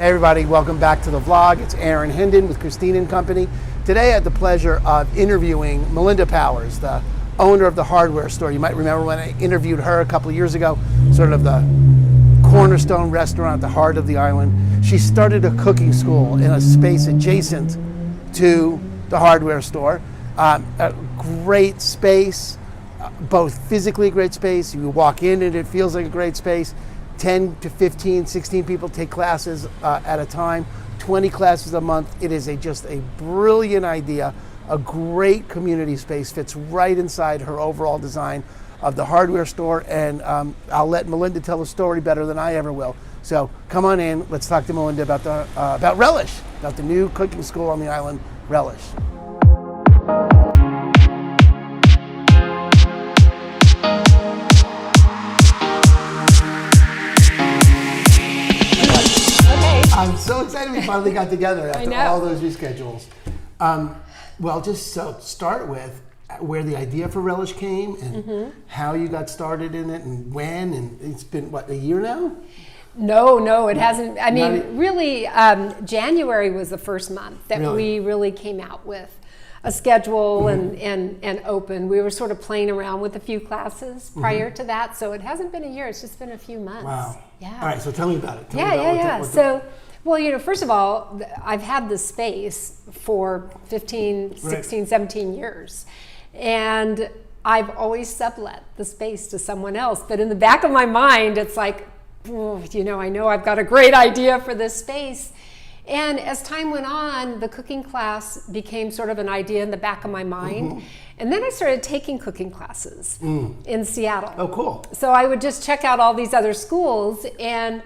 Hey everybody, welcome back to the vlog. It's Aaron Hendon with Christine and Company. Today I had the pleasure of interviewing Melinda Powers, the owner of the hardware store. You might remember when I interviewed her a couple of years ago, sort of the cornerstone restaurant at the heart of the island. She started a cooking school in a space adjacent to the hardware store. A great space, both physically great space. You walk in and it feels like a great space. 10 to 15, 16 people take classes at a time, 20 classes a month. It is just a brilliant idea. A great community space, fits right inside her overall design of the hardware store. And I'll let Melinda tell the story better than I ever will. So come on in, let's talk to Melinda about Relish, about the new cooking school on the island, Relish. I'm so excited we finally got together after all those reschedules. Well, just so start with where the idea for Relish came and how you got started in it and when, and it's been, what, a year now? No, it hasn't. I mean, really, January was the first month that we really came out with a schedule and open. We were sort of playing around with a few classes prior to that, so it hasn't been a year, it's just been a few months. Wow. Yeah. All right, so tell me about it. Well, you know, first of all, I've had this space for 15, 16, 17 years. And I've always sublet the space to someone else. But in the back of my mind, it's like, you know I've got a great idea for this space. And as time went on, the cooking class became sort of an idea in the back of my mind. And then I started taking cooking classes in Seattle. Oh, cool. So I would just check out all these other schools, and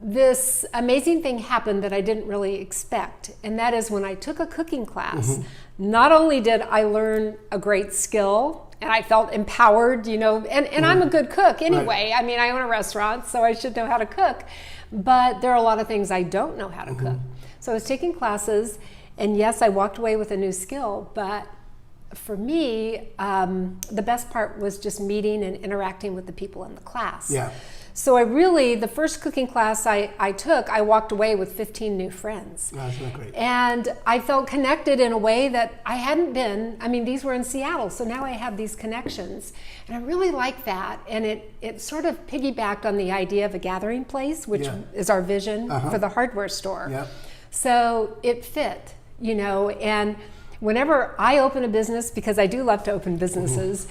this amazing thing happened that I didn't really expect. And that is when I took a cooking class, not only did I learn a great skill, and I felt empowered, you know, and I'm a good cook anyway. I mean, I own a restaurant, so I should know how to cook. But there are a lot of things I don't know how to cook. So I was taking classes, and yes, I walked away with a new skill, but for me, the best part was just meeting and interacting with the people in the class. Yeah. So the first cooking class I took, I walked away with 15 new friends. That's not great. And I felt connected in a way that I hadn't been. I mean, these were in Seattle, so now I have these connections. And I really like that. And it sort of piggybacked on the idea of a gathering place, which is our vision for the hardware store. Yep. So it fit, you know, and whenever I open a business, because I do love to open businesses,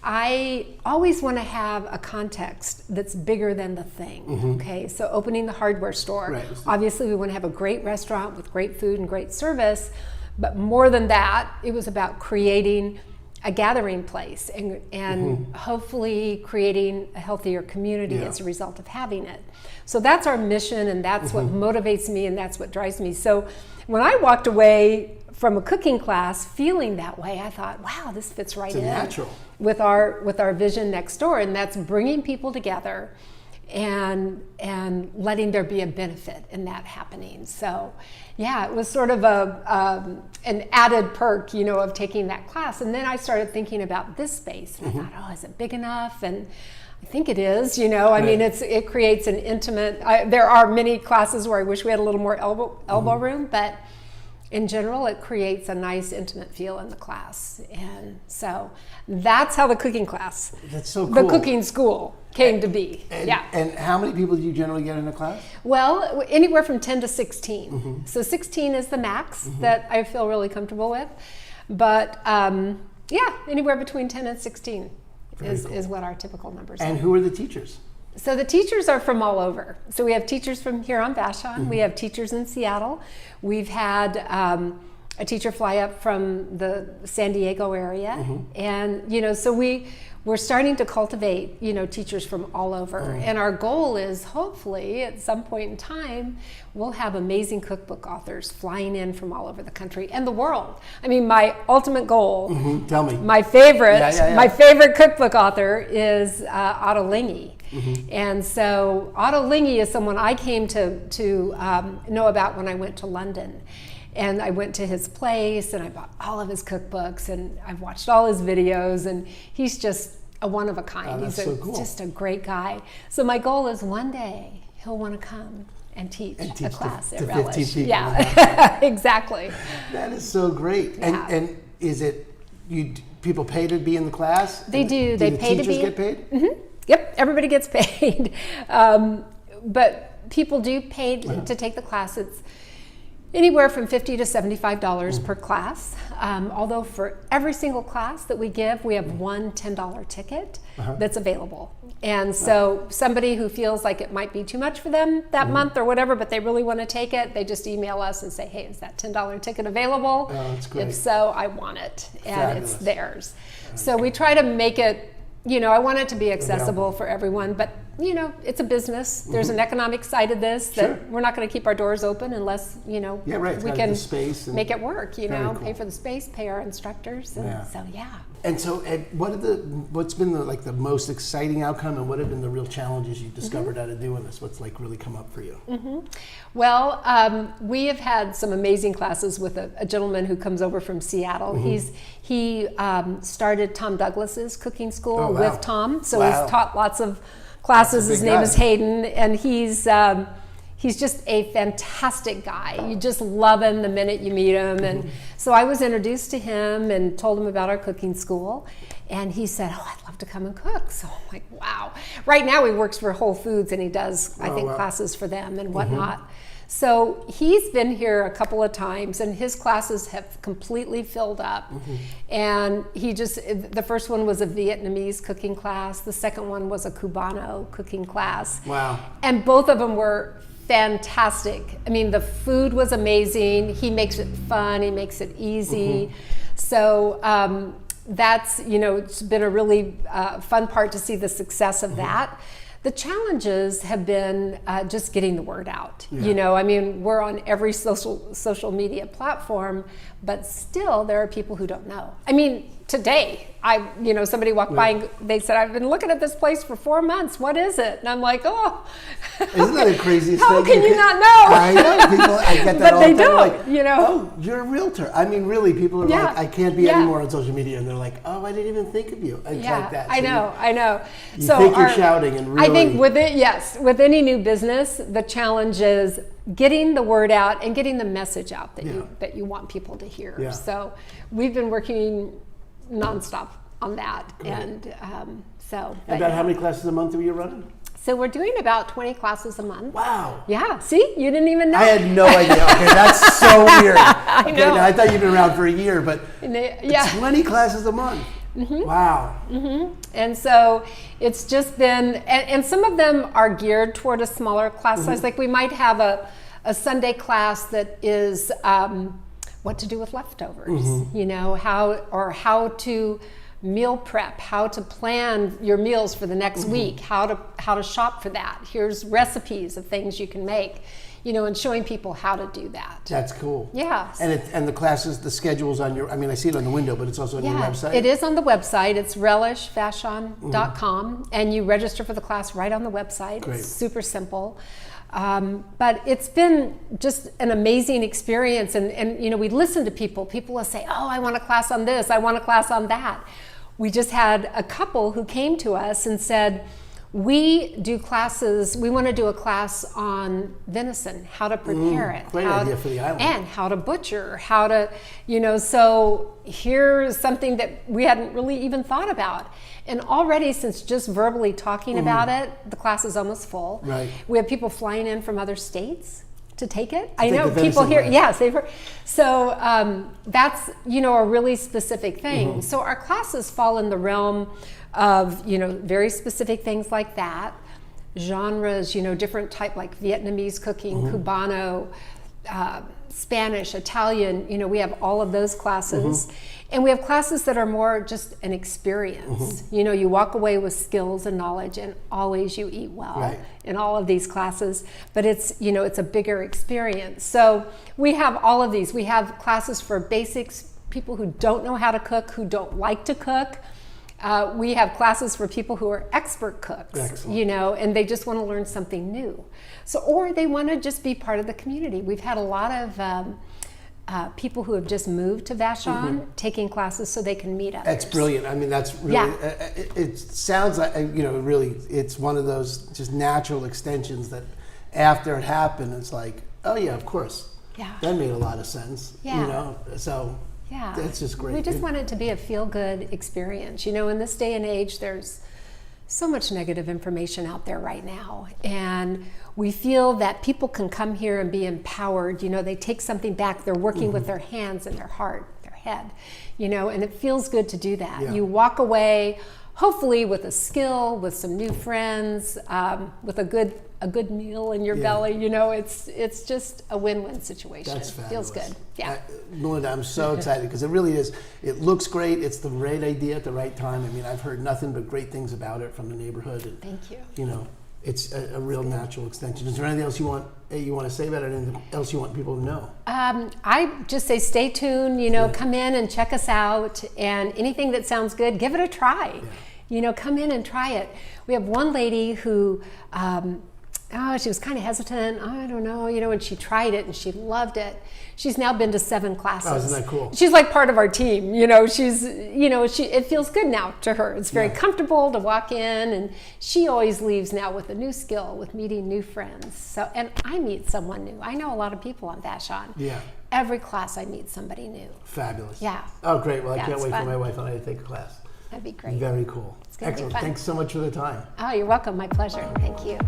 I always want to have a context that's bigger than the thing, okay? So opening the hardware store, obviously we want to have a great restaurant with great food and great service, but more than that, it was about creating a gathering place and hopefully creating a healthier community as a result of having it. So that's our mission, and that's what motivates me, and that's what drives me. So when I walked away from a cooking class feeling that way, I thought, wow, this fits right in natural with our vision next door, and that's bringing people together and letting there be a benefit in that happening. So yeah, it was sort of an added perk, you know, of taking that class. And then I started thinking about this space, and I thought, is it big enough? And I think it is, you know. I mean, it creates an intimate. There are many classes where I wish we had a little more elbow room, but in general, it creates a nice, intimate feel in the class. And so that's how the cooking class, that's so cool. The cooking school came to be. And how many people do you generally get in a class? Well, anywhere from 10 to 16. So 16 is the max that I feel really comfortable with. But anywhere between 10 and 16 is what our typical numbers are. And who are the teachers? So the teachers are from all over. So we have teachers from here on Vashon. We have teachers in Seattle. We've had a teacher fly up from the San Diego area. And, you know, so we're starting to cultivate, you know, teachers from all over. And our goal is hopefully at some point in time, we'll have amazing cookbook authors flying in from all over the country and the world. I mean, my ultimate goal, tell me. My favorite cookbook author is Otto Lingy. And so Otto Lingy is someone I came to know about when I went to London. And I went to his place and I bought all of his cookbooks and I've watched all his videos, and he's just a one of a kind. Oh, he's so cool. Just a great guy. So my goal is one day he'll want to come and teach to a class to at 15 Relish. people. Yeah, exactly. That is so great. Yeah. And is it people pay to be in the class? They do. Do They the pay to teachers be. get paid? Mm-hmm. Yep, everybody gets paid. But people do pay to take the class. It's anywhere from $50 to $75 per class. Although for every single class that we give, we have one $10 ticket that's available. And so somebody who feels like it might be too much for them that month or whatever, but they really want to take it, they just email us and say, hey, is that $10 ticket available? Oh, that's great. If so, I want it. And Fabulous. it's theirs. So we try to make it, I want it to be accessible for everyone, but it's a business. There's an economic side of this that we're not going to keep our doors open unless, we can the space and make it work, Very cool. pay for the space, pay our instructors. And so, yeah. And so, what's been the most exciting outcome, and what have been the real challenges you've discovered out of doing this? What's really come up for you? Well, we have had some amazing classes with a gentleman who comes over from Seattle. He started Tom Douglas's cooking school with Tom, so he's taught lots of classes. His name is Hayden, and he's just a fantastic guy. You just love him the minute you meet him. And so I was introduced to him and told him about our cooking school. And he said, oh, I'd love to come and cook. So I'm like, wow. Right now he works for Whole Foods and he does, I think, classes for them and whatnot. So he's been here a couple of times and his classes have completely filled up. And the first one was a Vietnamese cooking class. The second one was a Cubano cooking class. Wow. And both of them were fantastic. I mean, the food was amazing. He makes it fun. He makes it easy. So that's, it's been a really fun part to see the success of that. The challenges have been just getting the word out. We're on every social media platform, but still there are people who don't know. Today, somebody walked by and they said, I've been looking at this place for 4 months. What is it? And I'm like, oh. Isn't that the craziest How thing? can you not know? I know. People, I get that but all they the time. don't, Oh, you're a realtor. Really, people are like, I can't be anymore on social media. And they're like, oh, I didn't even think of you. It's like that. So I know. You think you're shouting and really. I think with any new business, the challenge is getting the word out and getting the message out that you want people to hear. Yeah. So we've been working nonstop on that. Great. And About how many classes a month are you running? So we're doing about 20 classes a month. Wow. Yeah, see? You didn't even know. I had no idea. Okay, that's so weird. I know. Now, I thought you'd been around for a year, but 20 classes a month. Wow. And so it's just been, and some of them are geared toward a smaller class size. Like we might have a Sunday class that is what to do with leftovers, how to meal prep, how to plan your meals for the next week, how to shop for that. Here's recipes of things you can make, and showing people how to do that. That's cool. Yeah. And the classes, the schedule's on your, I see it on the window, but it's also on your website? It is on the website. It's relishvashon.com, and you register for the class right on the website. Great. It's super simple. But it's been just an amazing experience. And we listen to people. People will say, oh, I want a class on this. I want a class on that. We just had a couple who came to us and said, we do classes, we want to do a class on venison, how to prepare it. Great idea for the island. And how to butcher, how to, so here's something that we hadn't really even thought about. And already, since just verbally talking about it, the class is almost full. Right. We have people flying in from other states to take it. I know people here, they've heard. So that's, a really specific thing. So our classes fall in the realm of, very specific things like that. Genres, different type like Vietnamese cooking, Cubano, Spanish, Italian, we have all of those classes. And we have classes that are more just an experience. You walk away with skills and knowledge, and always you eat well in all of these classes. But it's, it's a bigger experience. So we have all of these. We have classes for basics, people who don't know how to cook, who don't like to cook. We have classes for people who are expert cooks, and they just want to learn something new. So, or they want to just be part of the community. We've had a lot of people who have just moved to Vashon taking classes so they can meet others. That's brilliant. That's really, it sounds like, really, it's one of those just natural extensions that after it happened, it's like, oh yeah, of course. Yeah. That made a lot of sense. Yeah. You know, so yeah, that's just great. We just want it to be a feel-good experience. You know, in this day and age, there's so much negative information out there right now, and we feel that people can come here and be empowered. You know, they take something back. They're working with their hands and their heart, their head, you know, and it feels good to do that. Yeah. You walk away hopefully with a skill, with some new friends, with a good meal in your belly. You know, it's just a win-win situation. That's fabulous. Feels good. Yeah. Melinda, I'm so excited because it really is. It looks great. It's the right idea at the right time. I mean, I've heard nothing but great things about it from the neighborhood. And, Thank you. You know, it's a real natural extension. Is there anything else you want to say about it? Anything else you want people to know? I just say stay tuned. You know, come in and check us out. And anything that sounds good, give it a try. Yeah. You know, come in and try it. We have one lady who, she was kind of hesitant. I don't know, you know, and she tried it and she loved it. She's now been to 7 classes. Oh, isn't that cool? She's like part of our team. You know, it feels good now to her. It's very comfortable to walk in, and she always leaves now with a new skill, with meeting new friends. So, and I meet someone new. I know a lot of people on Vashon. Yeah. Every class I meet somebody new. Fabulous. Yeah. Oh, great. Well, I can't wait fun. for my wife and I to take a class. That'd be great. Very cool. It's gonna be Excellent. fun. Thanks so much for the time. Oh, you're welcome. My pleasure. Thank you.